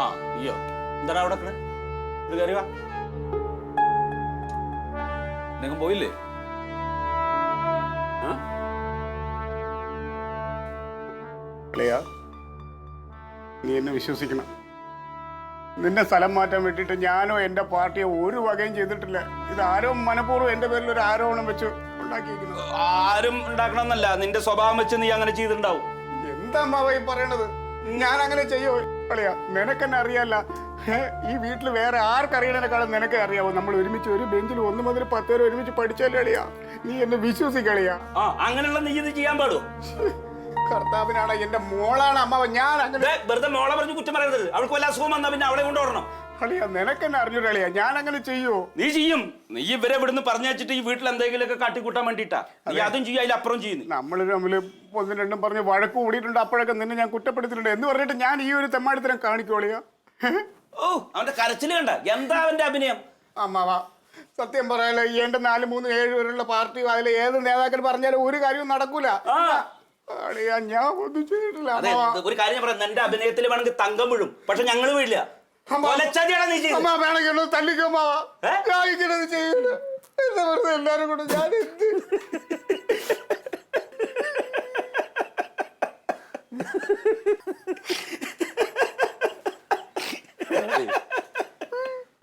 ആ അയ്യോ എന്താടാ അവിടെ കയറി വാ. നിങ്ങൾ പോയില്ലേ? നീ എന്നെ വിശ്വസിക്കണം. നിന്നെ സ്ഥലം മാറ്റാൻ വേണ്ടിയിട്ട് ഞാനോ എൻ്റെ പാർട്ടിയോ ഒരു വകയും ചെയ്തിട്ടില്ല. ഇത് ആരോ മനഃപൂർവ്വം എൻ്റെ പേരിൽ ഒരു ആരോപണം വെച്ച് ഉണ്ടാക്കിയിരിക്കുന്നത്. ആരും ഉണ്ടാക്കണമെന്നല്ല, നിന്റെ സ്വഭാവം വെച്ച് നീ അങ്ങനെ ചെയ്തിട്ടുണ്ടാവും. എന്താ അമ്മാവ ഈ പറയണത്? ഞാൻ അങ്ങനെ ചെയ്യോ കളിയാ? നിനക്കെന്നെ അറിയാല്ല. ഈ വീട്ടിൽ വേറെ ആർക്കറിയണേക്കാളും നിനക്കേ അറിയാവോ. നമ്മൾ ഒരുമിച്ച് ഒരു ബെഞ്ചിൽ 1 മുതൽ 10 വരെ ഒരുമിച്ച് പഠിച്ചല്ലേ കളിയാ. നീ എന്നെ വിശ്വസിക്കളിയാ. അങ്ങനെയുള്ള നീ ഇത് ചെയ്യാൻ പാടുമോ? കർത്താവിനാണ് എന്റെ മോളാണ് അമ്മാവ. ഞാൻ അങ്ങനെ വെറുതെ മോളെ പറഞ്ഞ് കുറ്റം പറയരുത്. അവൾക്ക് വല്ല അസുഖം വന്നാൽ പിന്നെ അവളെ കൊണ്ടുവരണം. കളിയാ നിനക്കെന്നെ അറിഞ്ഞൂടളിയാ. ഞാൻ അങ്ങനെ ചെയ്യോ? നീ ചെയ്യും. നീ ഇവരെ ഇവിടുന്ന് പറഞ്ഞു വെച്ചിട്ട് ഈ വീട്ടിൽ എന്തെങ്കിലുമൊക്കെ കാട്ടിക്കൂട്ടാൻ വേണ്ടിട്ടാ നീ അതും ചെയ്യും, അതിലപ്പുറം ചെയ്യുന്നു. നമ്മൾ തമ്മിൽ 1-2 പറഞ്ഞ് വഴക്ക് കൂടിയിട്ടുണ്ട്. അപ്പോഴൊക്കെ നിന്നെ ഞാൻ കുറ്റപ്പെടുത്തിയിട്ടുണ്ട് എന്ന് പറഞ്ഞിട്ട് ഞാൻ ഈ ഒരു തെമ്മാടിത്തരം കാണിക്കോളിയാ? ഓ അവന്റെ കരച്ചില് കണ്ട, എന്താ അവന്റെ അഭിനയം. അമ്മാവാ സത്യം പറയാലോ, ഈ എന്റെ 4, 3, 7 വരെയുള്ള പാർട്ടി അതിൽ ഏത് നേതാക്കൾ പറഞ്ഞാലും ഒരു കാര്യവും നടക്കൂല. ഞാൻ ഒന്നും ചെയ്തിട്ടില്ല. ഒരു കാര്യം പറയാം, നിന്റെ അഭിനയത്തിൽ വേണമെങ്കിൽ തങ്കം വീഴും, പക്ഷെ ഞങ്ങൾ വീഴില്ല. വേണമെങ്കിൽ തല്ലിക്കോ അമ്മാവാ. ഞാൻ ഇങ്ങനെ ചെയ്യൂല. എന്താ വെറുതെ എല്ലാരും കൂടെ ഞാൻ എന്ത്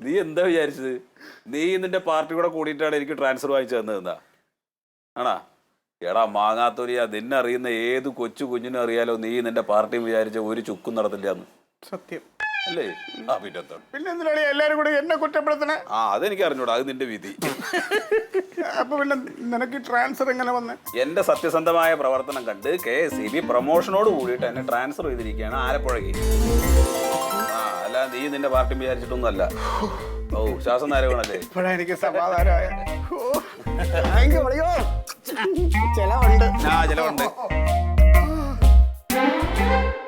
നീ എന്താ വിചാരിച്ചത്? നീ നിന്റെ പാർട്ടി കൂടെ കൂടിയിട്ടാണ് എനിക്ക് ട്രാൻസ്ഫർ വാങ്ങിച്ചു തന്നതെന്നാ ആണാ? എടാ മാങ്ങാത്തൊരിയാ, നിന്നെ അറിയുന്ന ഏത് കൊച്ചു കുഞ്ഞിനും അറിയാലോ നീ നിന്റെ പാർട്ടിയും വിചാരിച്ച ഒരു ചുക്കും നടത്തില്ലാന്ന്. സത്യം അല്ലേ? ആ പിന്നെ എന്തിനാണ് എല്ലാരും കൂടെ എന്നെ കുറ്റപ്പെടുത്തണേ? അതെനിക്ക് അറിഞ്ഞൂടാ, അത് നിന്റെ വിധി. അപ്പൊ പിന്നെ നിനക്ക് ട്രാൻസ്ഫർ എങ്ങനെ വന്നേ? എന്റെ സത്യസന്ധമായ പ്രവർത്തനം കണ്ട് KSEB പ്രൊമോഷനോട് കൂടിയിട്ട് എന്നെ ട്രാൻസ്ഫർ ചെയ്തിരിക്കുകയാണ് ആലപ്പുഴയ്ക്ക്. അല്ല നീ നിന്റെ പാർട്ടി വിചാരിച്ചിട്ടൊന്നും അല്ല. ഓ ശ്വാസം നേരമാണല്ലേ? ഇപ്പോഴാ എനിക്ക് സമാധാനമായ. ചെലവുണ്ട്. ചെലവുണ്ട്.